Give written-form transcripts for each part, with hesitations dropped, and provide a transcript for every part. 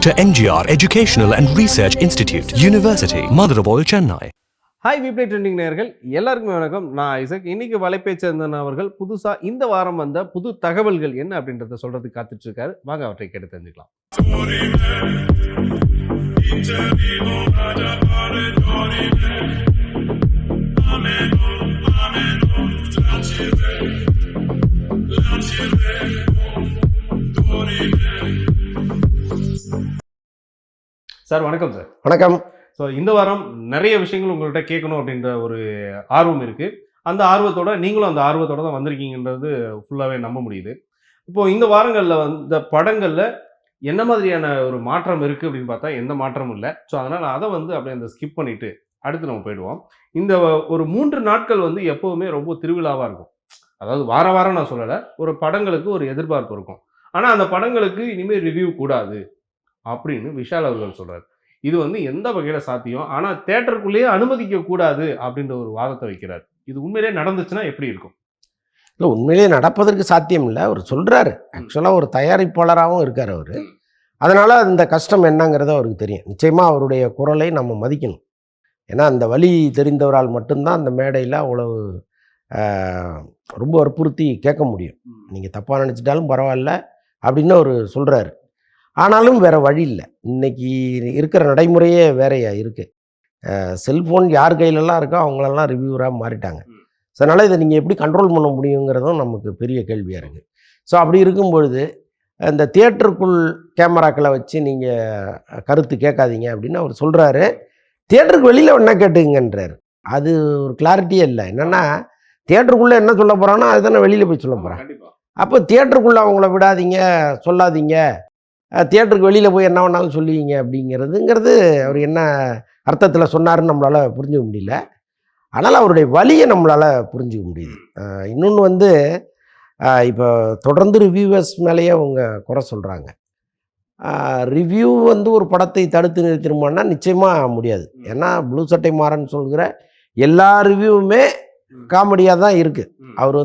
Dr. NGR Educational and Research Institute, University, Madurai, Chennai. Hi விப்ளை trending நேயர்கள் எல்லாருக்குமே வணக்கம். நான் ஐசக். இன்னைக்கு வலைப்பேச்சந்தன் அவர்கள் புதுசா இந்த வாரம் வந்த புது தகவல்கள் என்ன அப்படின்றத சொல்றதுக்கு காத்துட்டு இருக்காரு. வாங்க அவற்றை கேட்டு தெரிஞ்சுக்கலாம். சார் வணக்கம். சார் வணக்கம். ஸோ இந்த வாரம் நிறைய விஷயங்கள் உங்கள்கிட்ட கேட்கணும் அப்படின்ற ஒரு ஆர்வம் இருக்குது. அந்த ஆர்வத்தோட நீங்களும் அந்த ஆர்வத்தோட தான் வந்திருக்கீங்கன்றது ஃபுல்லாகவே நம்ப முடியுது. இப்போது இந்த வாரங்களில் வந்த படங்களில் என்ன மாதிரியான ஒரு மாற்றம் இருக்குது அப்படின்னு பார்த்தா எந்த மாற்றமும் இல்லை. ஸோ அதனால் அதை அப்படியே அந்த ஸ்கிப் பண்ணிவிட்டு அடுத்து நம்ம போயிடுவோம். இந்த ஒரு 3 நாட்கள் எப்போவுமே ரொம்ப திருவிழாவாக இருக்கும். அதாவது வாரம் நான் சொல்லலை, ஒரு படங்களுக்கு ஒரு எதிர்பார்ப்பு இருக்கும். ஆனால் அந்த படங்களுக்கு இனிமேல் ரிவ்யூ கூடாது அப்படின்னு விஷால் அவர்கள் சொல்கிறார். இது எந்த வகையில் சாத்தியம்? ஆனால் தேட்டருக்குள்ளேயே அனுமதிக்க கூடாது அப்படின்ற ஒரு வாதத்தை வைக்கிறார். இது உண்மையிலே நடந்துச்சுன்னா எப்படி இருக்கும்? இல்லை, உண்மையிலேயே நடப்பதற்கு சாத்தியம் இல்லை. அவர் சொல்கிறாரு. ஆக்சுவலாக ஒரு தயாரிப்பாளராகவும் இருக்கார் அவர். அதனால் அந்த கஷ்டம் என்னங்கிறது அவருக்கு தெரியும். நிச்சயமாக அவருடைய குரலை நம்ம மதிக்கணும். ஏன்னா அந்த வழி தெரிந்தவரால் மட்டும்தான் அந்த மேடையில் அவ்வளவு ரொம்ப வற்புறுத்தி கேட்க முடியும். நீங்கள் தப்பாக நினச்சிட்டாலும் பரவாயில்ல அப்படின்னு அவர் சொல்கிறாரு. ஆனாலும் வேறு வழி இல்லை. இன்றைக்கி இருக்கிற நடைமுறையே வேறையா இருக்குது. செல்ஃபோன் யார் கையிலலாம் இருக்கோ அவங்களெல்லாம் ரிவ்யூவராக மாறிட்டாங்க. ஸோ அதனால் இதை நீங்கள் எப்படி கண்ட்ரோல் பண்ண முடியுங்கிறதும் நமக்கு பெரிய கேள்வியாக இருக்குது. ஸோ அப்படி இருக்கும் பொழுது இந்த தியேட்டருக்குள் கேமராக்களை வச்சு நீங்கள் கருத்து கேட்காதீங்க அப்படின்னு அவர் சொல்கிறாரு. தியேட்டருக்கு வெளியில் என்ன கேட்டுங்கன்றார். அது ஒரு கிளாரிட்டியே இல்லை. என்னென்னா தியேட்டருக்குள்ளே என்ன சொல்ல போகிறானோ அதுதானே வெளியில் போய் சொல்ல போகிறான். அப்போ தியேட்டருக்குள்ளே அவங்கள விடாதீங்க, சொல்லாதீங்க, தியேட்டருக்கு வெளியில் போய் என்ன வேணாலும் சொல்லுவீங்க அப்படிங்கிறது அவர் என்ன அர்த்தத்தில் சொன்னாருன்னு நம்மளால் புரிஞ்சுக்க முடியல. ஆனால் அவருடைய வலியை நம்மளால் புரிஞ்சுக்க முடியுது. இன்னொன்று இப்போ தொடர்ந்து ரிவ்யூவர்ஸ் மேலேயே அவங்க குறை சொல்கிறாங்க. ரிவ்யூ ஒரு படத்தை தடுத்து நிறுத்திடுமான்னா நிச்சயமாக முடியாது. ஏன்னா ப்ளூ சட்டை மாறன் சொல்கிற எல்லா ரிவ்யூவுமே காமெடியாக தான் இருக்குது. அவர்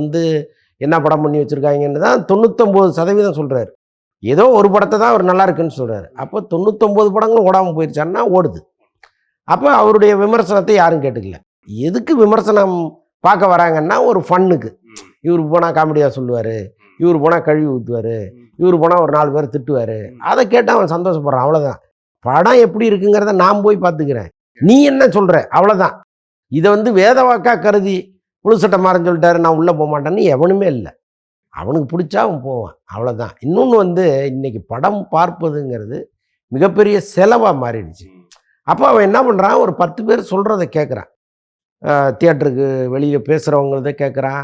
என்ன படம் பண்ணி வச்சுருக்காங்கன்னு தான் 99% சொல்கிறார். ஏதோ ஒரு படத்தை தான் அவர் நல்லா இருக்குன்னு சொல்கிறார். அப்போ 99 படங்களும் ஓடாமல் போயிடுச்சான்னா ஓடுது. அப்போ அவருடைய விமர்சனத்தை யாரும் கேட்டுக்கல. எதுக்கு விமர்சனம் பார்க்க வராங்கன்னா ஒரு ஃபன்னுக்கு. இவர் போனால் காமெடியாக சொல்லுவார், இவர் போனால் கழுவி ஊற்றுவார், இவர் போனால் ஒரு 4 பேர் திட்டுவார். அதை கேட்டால் அவன் சந்தோஷப்படுறான். அவ்வளோதான். படம் எப்படி இருக்குங்கிறத நான் போய் பார்த்துக்கிறேன், நீ என்ன சொல்கிற, அவ்வளோதான். இதை வேதவாக்காக கருதி புழு சட்டை மாறன்னு சொல்லிட்டாரு நான் உள்ளே போக மாட்டேன்னு எவனுமே இல்லை. அவனுக்கு பிடிச்சா அவன் போவான், அவ்வளோதான். இன்னொன்று இன்றைக்கி படம் பார்ப்பதுங்கிறது மிகப்பெரிய செலவாக மாறிடுச்சு. அப்போ அவன் என்ன பண்ணுறான், ஒரு 10 பேர் சொல்கிறத கேட்குறான். தியேட்டருக்கு வெளியில் பேசுகிறவங்களத கேட்குறான்,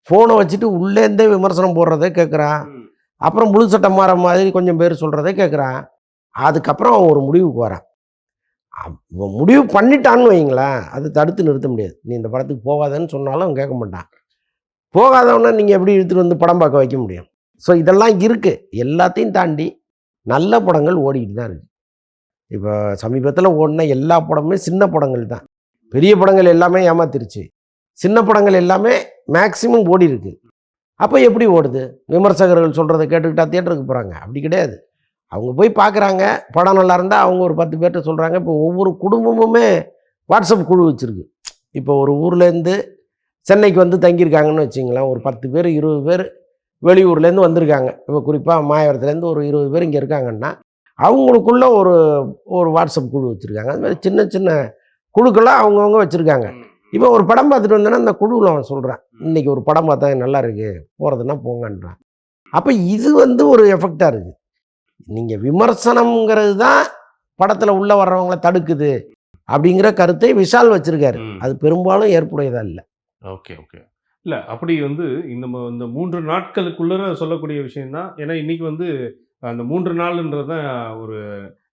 ஃபோனை வச்சுட்டு உள்ளேருந்தே விமர்சனம் போடுறத கேட்குறான், அப்புறம் முழு சட்டம் மாற மாதிரி கொஞ்சம் பேர் சொல்கிறத கேட்குறான். அதுக்கப்புறம் அவன் ஒரு முடிவுக்கு வரான். முடிவு பண்ணிட்டான்னு வைங்களேன், அது தடுத்து நிறுத்த முடியாது. நீ இந்த படத்துக்கு போகாதன்னு சொன்னாலும் அவன் கேட்க மாட்டான். போகாதவனா நீங்கள் எப்படி இழுத்துட்டு படம் பார்க்க வைக்க முடியும்? ஸோ இதெல்லாம் இருக்குது. எல்லாத்தையும் தாண்டி நல்ல படங்கள் ஓடிக்கிட்டு தான் இருக்குது. இப்போ சமீபத்தில் ஓடின எல்லா படமுமே சின்ன படங்கள் தான். பெரிய படங்கள் எல்லாமே ஏமாத்திருச்சு. சின்ன படங்கள் எல்லாமே மேக்சிமம் ஓடி இருக்கு. அப்போ எப்படி ஓடுது? விமர்சகர்கள் சொல்கிறத கேட்டுக்கிட்டா தியேட்டருக்கு போகிறாங்க? அப்படி கிடையாது. அவங்க போய் பார்க்குறாங்க. படம் நல்லா இருந்தால் அவங்க ஒரு 10 பேர்கிட்ட சொல்கிறாங்க. இப்போ ஒவ்வொரு குடும்பமுமே வாட்ஸ்அப் குழு வச்சுருக்கு. இப்போ ஒரு ஊர்லேருந்து சென்னைக்கு தங்கியிருக்காங்கன்னு வச்சிங்களேன். ஒரு 10 பேர் 20 பேர் வெளியூர்லேருந்து வந்திருக்காங்க. இப்போ குறிப்பாக மாயவரத்துலேருந்து ஒரு 20 பேர் இங்கே இருக்காங்கன்னா அவங்களுக்குள்ள ஒரு வாட்ஸ்அப் குழு வச்சுருக்காங்க. அது மாதிரி சின்ன சின்ன குழுக்கெல்லாம் அவங்கவுங்க வச்சுருக்காங்க. இப்போ ஒரு படம் பார்த்துட்டு வந்தேன்னா அந்த குழுவில் அவன் சொல்கிறான், இன்றைக்கி ஒரு படம் பார்த்தா நல்லா இருக்குது, போகிறதுனா போங்கன்றான். அப்போ இது ஒரு எஃபெக்டாக இருக்குது. நீங்கள் விமர்சனம்ங்கிறது தான் படத்தில் உள்ளே வர்றவங்கள தடுக்குது அப்படிங்கிற கருத்தை விஷால் வச்சுருக்காரு. அது பெரும்பாலும் ஏற்புடையதாக இல்லை. ஓகே. இல்லை, அப்படி இந்த 3 நாட்களுக்குள்ள சொல்லக்கூடிய விஷயம்தான். ஏன்னா இன்னைக்கு அந்த 3 நாள்ன்றது தான் ஒரு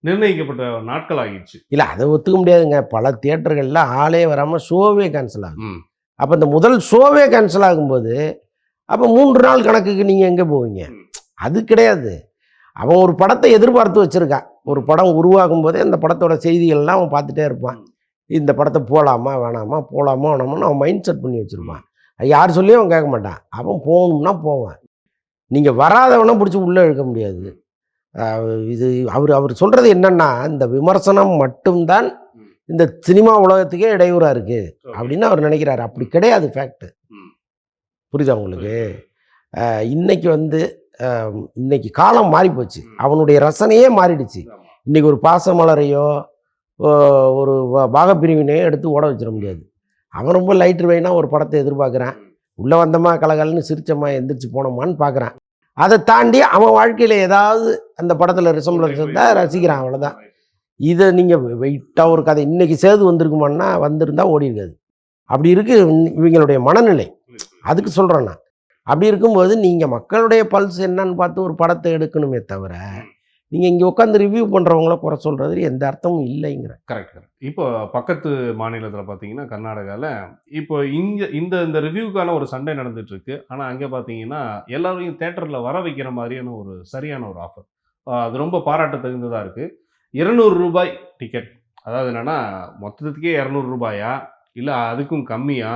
நிர்ணயிக்கப்பட்ட நாட்கள் ஆகிடுச்சு. இல்லை, அதை ஒத்துக்க முடியாதுங்க. பல தியேட்டர்களில் ஆளே வராமல் ஷோவே கேன்சல் ஆகும். அப்போ இந்த முதல் ஷோவே கேன்சல் ஆகும்போது அப்போ 3 நாள் கணக்குக்கு நீங்கள் எங்கே போவீங்க? அது கிடையாது. அவன் ஒரு படத்தை எதிர்பார்த்து வச்சுருக்கான். ஒரு படம் உருவாகும் போதே அந்த படத்தோட செய்திகள்லாம் அவன் பார்த்துட்டே இருப்பான். இந்த படத்தை போகலாமா வேணாமா, போகலாமா வேணாமான்னு அவன் மைண்ட் செட் பண்ணி வச்சுருப்பான். யார் சொல்லியும் அவன் கேட்க மாட்டான். அவன் போகணும்னா போவான். நீங்கள் வராதவனை பிடிச்சி உள்ளே இழுக்க முடியாது. இது அவர் சொல்கிறது என்னன்னா, இந்த விமர்சனம் மட்டும்தான் ம். இந்த சினிமா உலகத்துக்கே இடையூறாக இருக்குது Okay. அப்படின்னு அவர் நினைக்கிறாரு. அப்படி கிடையாது ஃபேக்ட். ம். புரியுதா உங்களுக்கு? புரியுது. இன்னைக்கு வந்து இன்னைக்கு காலம் மாறி போச்சு. ம். அவனுடைய ரசனையே மாறிடுச்சு. ஆமா. இன்னைக்கு ஒரு பாசமலரையோ ஒரு பாகப்பிரிவினையோ எடுத்து ஓட வச்சிட முடியாது. அவன் ரொம்ப லைட்ரு வெயினா ஒரு படத்தை எதிர்பார்க்குறான். ம். உள்ளே வந்தோமா கலகலன்னு சிரிச்சம்மா எந்திரிச்சு போனோமான்னு பார்க்குறான். அதை தாண்டி அவன் வாழ்க்கையில் ஏதாவது அந்த படத்தில் ரிசம்பளன்ஸ் இருந்தால் ரசிக்கிறான், அவ்வளோதான். இதை நீங்கள் வெயிட்டாக ஒரு கதை இன்னைக்கு சேது வந்திருக்குமான்னா வந்திருந்தால் ஓடி இருக்காது. அப்படி இருக்கு இவங்களுடைய மனநிலை. அதுக்கு சொல்கிறேன் நான். அப்படி இருக்கும்போது நீங்கள் மக்களுடைய பல்ஸ் என்னன்னு பார்த்து ஒரு படத்தை எடுக்கணுமே தவிர நீங்கள் இங்கே உட்காந்து ரிவ்யூ பண்ணுறவங்கள குறை சொல்கிறது எந்த அர்த்தமும் இல்லைங்கிற. கரெக்ட். இப்போ பக்கத்து மாநிலத்தில் பார்த்தீங்கன்னா கர்நாடகாவில் இப்போ இங்கே இந்த ரிவ்யூக்கான ஒரு சண்டை நடந்துட்டு இருக்கு. ஆனால் அங்கே பார்த்தீங்கன்னா எல்லாரையும் தேட்டரில் வர வைக்கிற மாதிரியான ஒரு சரியான ஒரு ஆஃபர். அது ரொம்ப பாராட்ட தகுந்ததாக இருக்குது. ரூ. 200 டிக்கெட். அதாவது என்னென்னா மொத்தத்துக்கே ரூ. 200 இல்லை அதுக்கும் கம்மியா,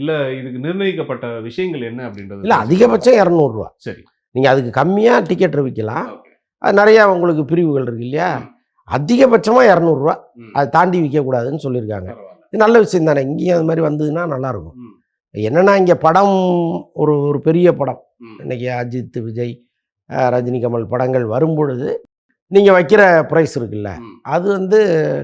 இல்லை இதுக்கு நிர்ணயிக்கப்பட்ட விஷயங்கள் என்ன அப்படின்றது? இல்லை, அதிகபட்சம் 200 சரி. நீங்கள் அதுக்கு கம்மியாக டிக்கெட் விற்கலாம். ஓகே. அது நிறையா உங்களுக்கு பிரிவுகள் இருக்கு இல்லையா? ம். அதிகபட்சமாக 200 ம். அதை தாண்டி விற்கக்கூடாதுன்னு சொல்லியிருக்காங்க. பரவாயில்ல. இது நல்ல விஷயம் தானே. இங்கேயும் அது மாதிரி வந்ததுன்னா நல்லாயிருக்கும். ம். என்னென்னா இங்கே படம் ஒரு பெரிய படம், ம். இன்றைக்கி அஜித், விஜய், ரஜினி, கமல் படங்கள் வரும்பொழுது நீங்கள் வைக்கிற ப்ரைஸ் இருக்குல்ல, ம். அது வந்து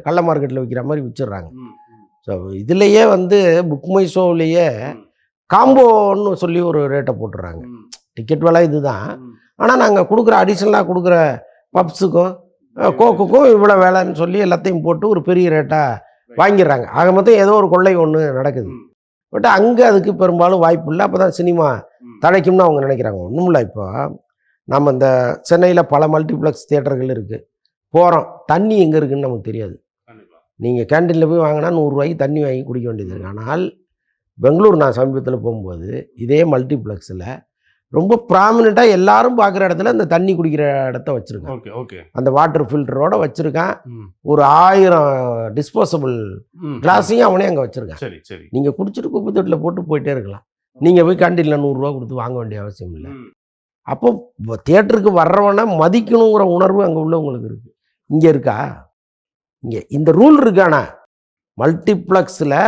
கள்ள மார்க்கெட்டில் விற்கிற மாதிரி விற்றுடுறாங்க. ம். ம். ஸோ இதுலேயே வந்து புக் மை ஷோவிலேயே ம். காம்போன்னு சொல்லி ஒரு ரேட்டை போட்டுடுறாங்க. ம். டிக்கெட் விலை இதுதான், ம். ஆனால் நாங்கள் கொடுக்குற அடிஷ்னலாக கொடுக்குற பப்ஸுக்கும் கோக்குக்கும் இவ்வளோ வேலைன்னு சொல்லி எல்லாத்தையும் போட்டு ஒரு பெரிய ரேட்டாக வாங்கிடுறாங்க. ஆக மொத்தம் ஏதோ ஒரு கொள்ளை ஒன்று நடக்குது. ம். பட் அங்கே அதுக்கு பெரும்பாலும் வாய்ப்பு இல்லை. அப்போ தான் சினிமா ம். தழைக்கும்னு அவங்க நினைக்கிறாங்க. ஒன்றும் இல்லை. இப்போ நம்ம இந்த சென்னையில் பல மல்டிப்ளெக்ஸ் தியேட்டர்கள் இருக்குது. போகிறோம், தண்ணி எங்கே இருக்குதுன்னு நமக்கு தெரியாது. கண்டிப்பா. நீங்கள் கேண்டீனில் போய் வாங்கினா 100 ரூபாய்க்கு தண்ணி வாங்கி குடிக்க வேண்டியது இருக்குது. ஆனால் பெங்களூர் நான் சமீபத்தில் போகும்போது இதே மல்டிப்ளெக்ஸில் ரொம்ப ப்ராமினெண்ட்டாக எல்லாரும் பார்க்குற இடத்துல இந்த தண்ணி குடிக்கிற இடத்த வச்சுருக்கான். ஓகே. ஓகே. அந்த வாட்டர் ஃபில்டரோட வச்சுருக்கான். ம். ஒரு 1000 டிஸ்போசபிள் ம். கிளாஸையும் அவனே அங்கே வச்சுருக்கான். சரி. சரி. நீங்கள் குடிச்சிட்டு குப்பை தொட்டியில் போட்டு போயிட்டே இருக்கலாம். நீங்கள் போய் கேண்டீனில் 100 ரூபா கொடுத்து வாங்க வேண்டிய அவசியம் இல்லை. ம். அப்போ தியேட்டருக்கு வர்றவனை மதிக்கணுங்கிற உணர்வு அங்கே உள்ளவங்களுக்கு இருக்குது. இங்கே இருக்கா? இங்கே இந்த ரூல் இருக்கானா? மல்டிப்ளெக்ஸில்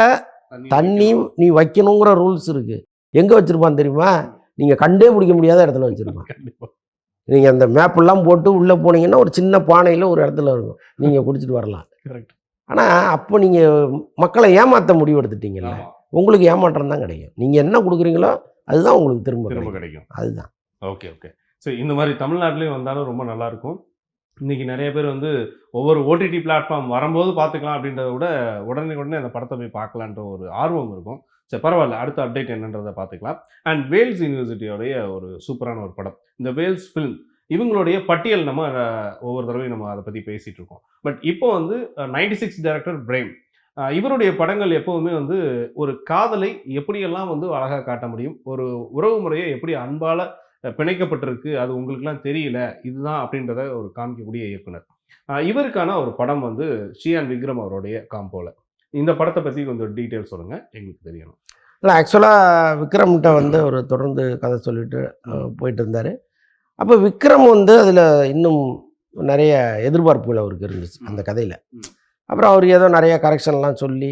தண்ணி நீ வைக்கணுங்கிற ரூல்ஸ் இருக்குது. எங்கே வச்சுருப்பான் தெரியுமா? நீங்கள் கண்டே பிடிக்க முடியாத இடத்துல வச்சுருப்பான். கண்டிப்பா. நீங்கள் அந்த மேப்பெல்லாம் போட்டு உள்ளே போனீங்கன்னா ஒரு சின்ன பானையில் ஒரு இடத்துல இருக்கும், நீங்கள் குடிச்சிட்டு வரலாம். கரெக்ட். ஆனால் அப்போ நீங்கள் மக்களை ஏமாற்ற முடிவு எடுத்துட்டீங்கல்ல, ஆமா. உங்களுக்கு ஏமாற்றம் தான் கிடைக்கும். நீங்கள் என்ன கொடுக்குறீங்களோ அதுதான் உங்களுக்கு திரும்ப திரும்ப கிடைக்கும். கிடைக்கும். அதுதான். ஓகே. ஓகே. சரி, இந்த மாதிரி தமிழ்நாட்டிலையும் வந்தாலும் ரொம்ப நல்லா இருக்கும். இன்னைக்கு நிறைய பேர் வந்து ஒவ்வொரு ஓடிடி பிளாட்ஃபார்ம் வரும்போது பார்த்துக்கலாம் அப்படின்றத விட உடனே அந்த படத்தை போய் பார்க்கலான்ற ஒரு ஆர்வம் இருக்கும். சரி, பரவாயில்ல. அடுத்த அப்டேட் என்னன்றதை பார்த்துக்கலாம். அண்ட் வேல்ஸ் யூனிவர்சிட்டியோடைய ஒரு சூப்பரான ஒரு படம், இந்த வேல்ஸ் ஃபிலிம். இவங்களுடைய பட்டியல் நம்ம ஒவ்வொரு தடவையும் நம்ம அதை பற்றி பேசிகிட்டு இருக்கோம். பட் இப்போ வந்து 96 டைரக்டர் பிரேம், இவருடைய படங்கள் எப்போவுமே வந்து ஒரு காதலை எப்படியெல்லாம் வந்து அழகாக காட்ட முடியும், ஒரு உறவு முறையை எப்படி அன்பால் பிணைக்கப்பட்டிருக்கு, அது உங்களுக்குலாம் தெரியல இதுதான் அப்படின்றத ஒரு காமிக்கக்கூடிய இயக்குனர். இவருக்கான ஒரு படம் வந்து ஷியான் விக்ரம் அவருடைய காம்போல. இந்த படத்தை பற்றி கொஞ்சம் டீட்டெயில் சொல்லுங்கள், எங்களுக்கு தெரியணும். இல்லை, ஆக்சுவலாக விக்ரம்கிட்ட வந்து அவர் தொடர்ந்து கதை சொல்லிட்டு போயிட்டு இருந்தார். அப்போ விக்ரம் வந்து அதில் இன்னும் நிறைய எதிர்பார்ப்புகள் அவருக்கு இருந்துச்சு அந்த கதையில். அப்புறம் அவர் ஏதோ நிறைய கரெக்ஷன்லாம் சொல்லி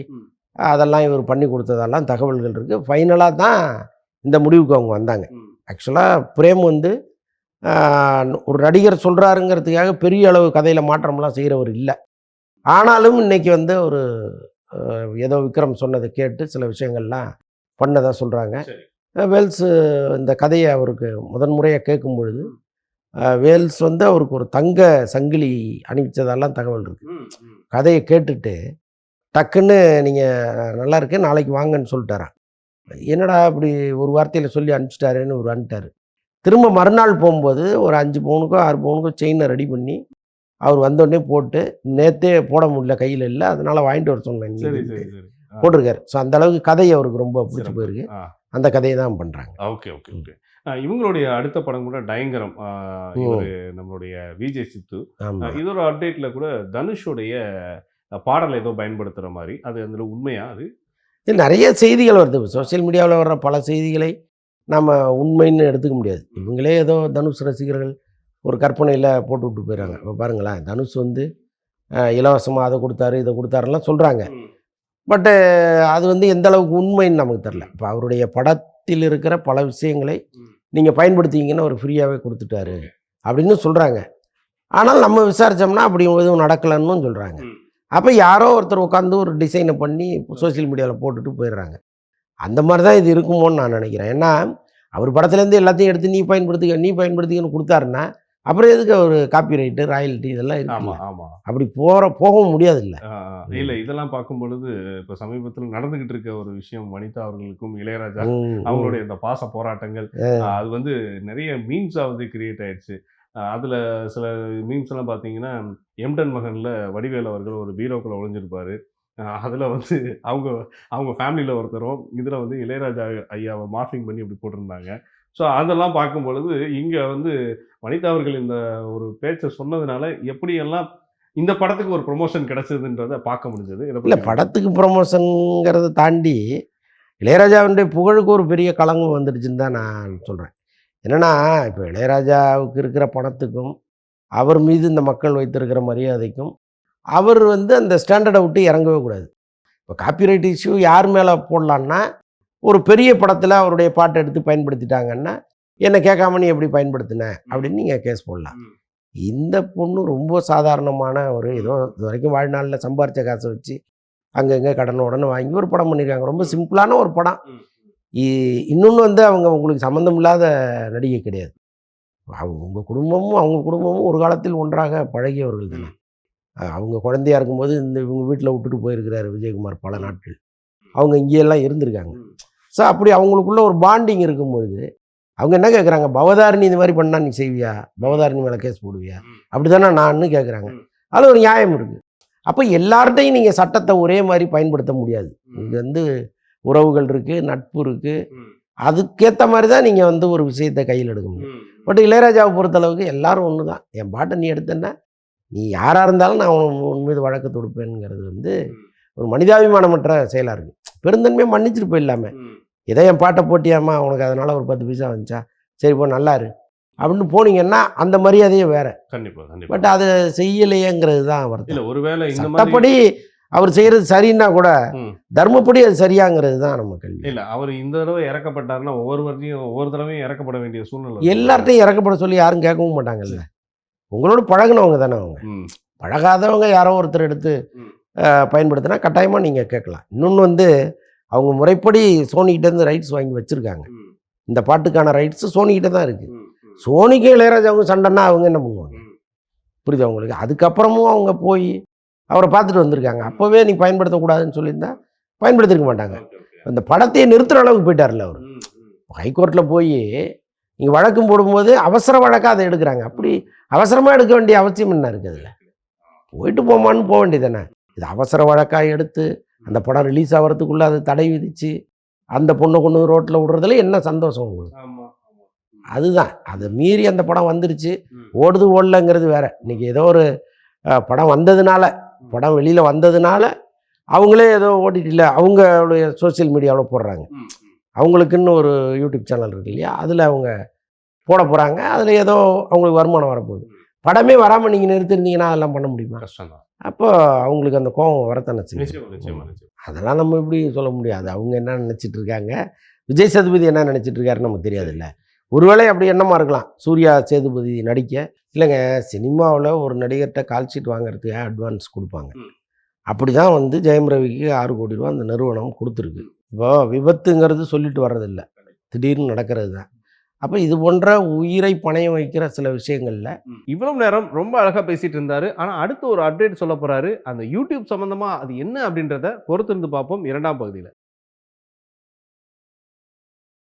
அதெல்லாம் இவர் பண்ணி கொடுத்ததெல்லாம் தகவல்கள் இருக்குது. ஃபைனலாக தான் இந்த முடிவுக்கு அவங்க வந்தாங்க. ஆக்சுவலாக பிரேம் வந்து ஒரு நடிகர் சொல்கிறாருங்கிறதுக்காக பெரிய அளவு கதையில் மாற்றம்லாம் செய்கிறவர் இல்லை. ஆனாலும் இன்றைக்கி வந்து ஒரு ஏதோ விக்ரம் சொன்னதை கேட்டு சில விஷயங்கள்லாம் பண்ணதாக சொல்கிறாங்க. வேல்ஸ் இந்த கதையை அவருக்கு முதன்முறையாக கேட்கும் பொழுது வேல்ஸ் வந்து அவருக்கு ஒரு தங்க சங்கிலி அணிவிச்சதெல்லாம் தகவல் இருக்குது. கதையை கேட்டுட்டு டக்குன்னு நீங்கள் நல்லா இருக்கு நாளைக்கு வாங்கன்னு சொல்லிட்டாரான். என்னடா இப்படி ஒரு வார்த்தையில் சொல்லி அனுப்பிச்சிட்டாருன்னு ஒரு அனுப்பிட்டார். திரும்ப மறுநாள் போகும்போது ஒரு 5 பவுனுக்கோ 6 பவுனுக்கோ செயினை ரெடி பண்ணி அவர் வந்தோடனே போட்டு, நேற்றே போட முடியல கையில் இல்லை அதனால் வாங்கிட்டு வர சொன்னேன் போட்டிருக்காரு. ஸோ அந்த அளவுக்கு கதை அவருக்கு ரொம்ப பிடிச்சி போயிருக்கு. அந்த கதையை தான் பண்ணுறாங்க. ஓகே. ஓகே. ஓகே. இவங்களுடைய அடுத்த படம் கூட டயங்கரம், இவர் நம்மளுடைய விஜய் சித்து. இதோட அப்டேட்டில் கூட தனுஷோடைய பாடல் ஏதோ பயன்படுத்துகிற மாதிரி, அது அதில் உண்மையா? அது நிறைய செய்திகள் வருது. சோசியல் மீடியாவில் வர்ற பல செய்திகளை நம்ம உண்மைன்னு எடுத்துக்க முடியாது. இவங்களே ஏதோ தனுஷ் ரசிகர்கள் ஒரு கற்பனையில் போட்டு விட்டு போயிடுறாங்க. இப்போ பாருங்களேன், தனுஷ் வந்து இலவசமாக அதை கொடுத்தாரு இதை கொடுத்தாருலாம் சொல்கிறாங்க. பட்டு அது வந்து எந்த அளவுக்கு உண்மைன்னு நமக்கு தெரில. இப்போ அவருடைய படத்தில் இருக்கிற பல விஷயங்களை நீங்கள் பயன்படுத்திங்கன்னா அவர் ஃப்ரீயாகவே கொடுத்துட்டாரு அப்படின்னு சொல்கிறாங்க. ஆனால் நம்ம விசாரித்தோம்னா அப்படி எதுவும் நடக்கலைன்னு சொல்கிறாங்க. அப்போ யாரோ ஒருத்தர் உட்காந்து ஒரு டிசைனை பண்ணி சோசியல் மீடியாவில் போட்டுட்டு போயிடுறாங்க. அந்த மாதிரி தான் இது இருக்குமோன்னு நான் நினைக்கிறேன். ஏன்னா அவர் படத்துலேருந்து எல்லாத்தையும் எடுத்து நீ பயன்படுத்திக்கன்னு கொடுத்தாருன்னா அப்புறம் எதுக்கு ஒரு காப்பிரைட்டு ராயல்ட்டி இதெல்லாம் இருக்கு. அப்படி போகவும் முடியாது இல்லை. இல்லை, இதெல்லாம் பார்க்கும் பொழுது இப்போ சமீபத்தில் நடந்துகிட்டு இருக்க ஒரு விஷயம், வனிதா அவர்களுக்கும் இளையராஜா அவங்களுடைய இந்த பாச போராட்டங்கள், அது வந்து நிறைய மீம்ஸாக வந்து கிரியேட் ஆயிடுச்சு. அதில் சில மீம்ஸ் எல்லாம் பார்த்தீங்கன்னா, எம்டன் மகனில் வடிவேல் அவர்கள் ஒரு பீரோக்குள்ள ஒளிஞ்சிருப்பாரு. அதில் வந்து அவங்க ஃபேமிலியில் ஒருத்தரும் இதில் வந்து இளையராஜா ஐயாவை மார்ஃபிங் பண்ணி இப்படி போட்டிருந்தாங்க. ஸோ அதெல்லாம் பார்க்கும் பொழுது இங்கே வந்து வனிதா அவர்கள் இந்த ஒரு பேச்சை சொன்னதுனால எப்படியெல்லாம் இந்த படத்துக்கு ஒரு ப்ரொமோஷன் கிடைச்சதுன்றதை பார்க்க முடிஞ்சது. இல்லை, படத்துக்கு ப்ரொமோஷனுங்கிறத தாண்டி இளையராஜாவுடைய புகழுக்கு ஒரு பெரிய களங்கம் வந்துடுச்சுன்னு தான் நான் சொல்கிறேன். என்னென்னா, இப்போ இளையராஜாவுக்கு இருக்கிற பணத்துக்கும் அவர் மீது இந்த மக்கள் வைத்திருக்கிற மரியாதைக்கும் அவர் வந்து அந்த ஸ்டாண்டர்டை விட்டு இறங்கவே கூடாது. இப்போ காப்பிரைட் இஷ்யூ யார் மேலே போடலான்னா, ஒரு பெரிய படத்தில் அவருடைய பாட்டை எடுத்து பயன்படுத்திட்டாங்கன்னா, என்னை கேட்காம நீ எப்படி பயன்படுத்தின அப்படின்னு நீங்கள் கேஸ் போடலாம். இந்த பொண்ணு ரொம்ப சாதாரணமான ஏதோ இது வரைக்கும் வாழ்நாளில் சம்பாரித்த காசை வச்சு அங்கங்கே உடனே வாங்கி ஒரு படம் பண்ணியிருக்காங்க. ரொம்ப சிம்பிளான ஒரு படம். இன்னொன்று வந்து அவங்க உங்களுக்கு சம்மந்தம் இல்லாத நடிகை கிடையாது. அவங்க குடும்பமும் ஒரு காலத்தில் ஒன்றாக பழகியவர்கள் தானே. அவங்க குழந்தையா இருக்கும்போது இவங்க வீட்டில் விட்டுட்டு போயிருக்கிறாரு விஜயகுமார் பல நாட்கள். அவங்க இங்கேயெல்லாம் இருந்திருக்காங்க. ஸோ அப்படி அவங்களுக்குள்ள ஒரு பாண்டிங் இருக்கும்பொழுது அவங்க என்ன கேட்குறாங்க, பவதாரணி இந்த மாதிரி பண்ணால் நீ செய்வியா, பவதாரணி மேலே கேஸ் போடுவியா, அப்படி தானே நான் கேட்குறாங்க. அதில் ஒரு நியாயம் இருக்குது. அப்போ எல்லார்ட்டையும் நீங்கள் சட்டத்தை ஒரே மாதிரி பயன்படுத்த முடியாது. இங்கே வந்து உறவுகள் இருக்குது, நட்பு இருக்குது, அதுக்கேற்ற மாதிரி தான் நீங்கள் வந்து ஒரு விஷயத்தை கையில் எடுக்க முடியும். பட் இளையராஜாவை பொறுத்தளவுக்கு எல்லாரும் ஒன்று தான். என் பாட்டை நீ எடுத்தேன்னா நீ யாராக இருந்தாலும் நான் உன் மீது வழக்கு தொடுப்பேனுங்கிறது வந்து ஒரு மனிதாபிமானமற்ற செயலாக இருக்குது. பெருந்தன்மையாக மன்னிச்சுட்டு போயிடலாமே. ஏதோ என் பாட்டை போட்டியாமா உனக்கு அதனால் ஒரு 10 பைசா வந்துச்சா, சரி போ நல்லாரு அப்படின்னு போனீங்கன்னா அந்த மரியாதையே வேற. கண்டிப்பாக. பட் அதை செய்யலையேங்கிறது தான் வருது. ஒருவேளை சட்டப்படி அவர் செய்கிறது சரின்னா கூட தர்மப்படி அது சரியாங்கிறது தான் நம்ம கேள்வி. இல்லை, அவர் இந்த தடவை இறக்கப்பட்டாருன்னா ஒவ்வொரு தடவையும் இறக்கப்பட வேண்டிய சூழ்நிலை. எல்லார்ட்டையும் இறக்கப்பட சொல்லி யாரும் கேட்கவும் மாட்டாங்கல்ல. உங்களோட பழகினவங்க தானே அவங்க. பழகாதவங்க யாரோ ஒருத்தர் எடுத்து பயன்படுத்தினா கட்டாயமாக நீங்கள் கேட்கலாம். இன்னொன்று வந்து அவங்க முறைப்படி சோனிக்கிட்டேருந்து ரைட்ஸ் வாங்கி வச்சுருக்காங்க. இந்த பாட்டுக்கான ரைட்ஸு சோனிக்கிட்ட தான் இருக்குது. சோனிக்கு இளையராஜாவுக்கும் சண்டைன்னா அவங்க என்ன பண்ணுவாங்க, புரியுது அவங்களுக்கு? அதுக்கப்புறமும் அவங்க போய் அவரை பார்த்துட்டு வந்திருக்காங்க. அப்போவே நீ பயன்படுத்தக்கூடாதுன்னு சொல்லியிருந்தா பயன்படுத்திருக்க மாட்டாங்க. அந்த படத்தையே நிறுத்துகிற அளவுக்கு போயிட்டார்ல அவர். ஹைகோர்ட்டில் போய் நீங்கள் வழக்கம் போடும்போது அவசர வழக்காக அதை எடுக்கிறாங்க. அப்படி அவசரமாக எடுக்க வேண்டிய அவசியம் என்ன இருக்குது? அதில் போயிட்டு போமான்னு போக வேண்டியதானே. இது அவசர வழக்காக எடுத்து அந்த படம் ரிலீஸ் ஆகிறதுக்குள்ளே அதை தடை விதித்து அந்த பொண்ணை கொண்டு ரோட்டில் விடுறதுல என்ன சந்தோஷம் உங்களுக்கு? அதுதான். அதை மீறி அந்த படம் வந்துருச்சு, ஓடுது ஓடலைங்கிறது வேற. இன்றைக்கி ஏதோ ஒரு படம் வந்ததுனால, படம் வெளியில் வந்ததுனால அவங்களே ஏதோ ஓடிடியில் அவங்களுடைய சோசியல் மீடியாவில் போடுறாங்க. அவங்களுக்குன்னு ஒரு யூடியூப் சேனல் இருக்கு இல்லையா, அதில் அவங்க போட போகிறாங்க. அதில் ஏதோ அவங்களுக்கு வருமானம் வரப்போகுது. படமே வராமல் நீங்கள் நிறுத்திருந்தீங்கன்னா அதெல்லாம் பண்ண முடியுமா? கஷ்டம் தான். அப்போ அவங்களுக்கு அந்த கோபம் வரத்தானே செய்யும். அதெல்லாம் நம்ம எப்படி சொல்ல முடியாது. அவங்க என்ன நினச்சிட்டு இருக்காங்க, விஜய் சேதுபதி என்ன நினச்சிட்டு இருக்காருன்னு நமக்கு தெரியாதுல்ல. ஒருவேளை அப்படி என்னமா இருக்கலாம், சூர்யா சேதுபதி நடிக்க. இல்லைங்க, சினிமாவில் ஒரு நடிகர்கிட்ட கால் ஷீட் வாங்குறதுக்கு அட்வான்ஸ் கொடுப்பாங்க. அப்படி தான் வந்து ஜெயம் ரவிக்கு 6 கோடி ரூபா அந்த நிறுவனம் கொடுத்துருக்கு. இப்போ விபத்துங்கிறது சொல்லிட்டு வர்றதில்லை, திடீர்னு நடக்கிறது தான். அப்போ இது போன்ற உயிரை பணையம் வைக்கிற சில விஷயங்களில் இவ்வளவு நேரம் ரொம்ப அழகாக பேசிட்டு இருந்தாரு. ஆனால் அடுத்து ஒரு அப்டேட் சொல்ல போறாரு. அந்த யூடியூப் சம்மந்தமாக அது என்ன அப்படின்றத பொறுத்திருந்து பார்ப்போம் 2ஆம் பகுதியில்.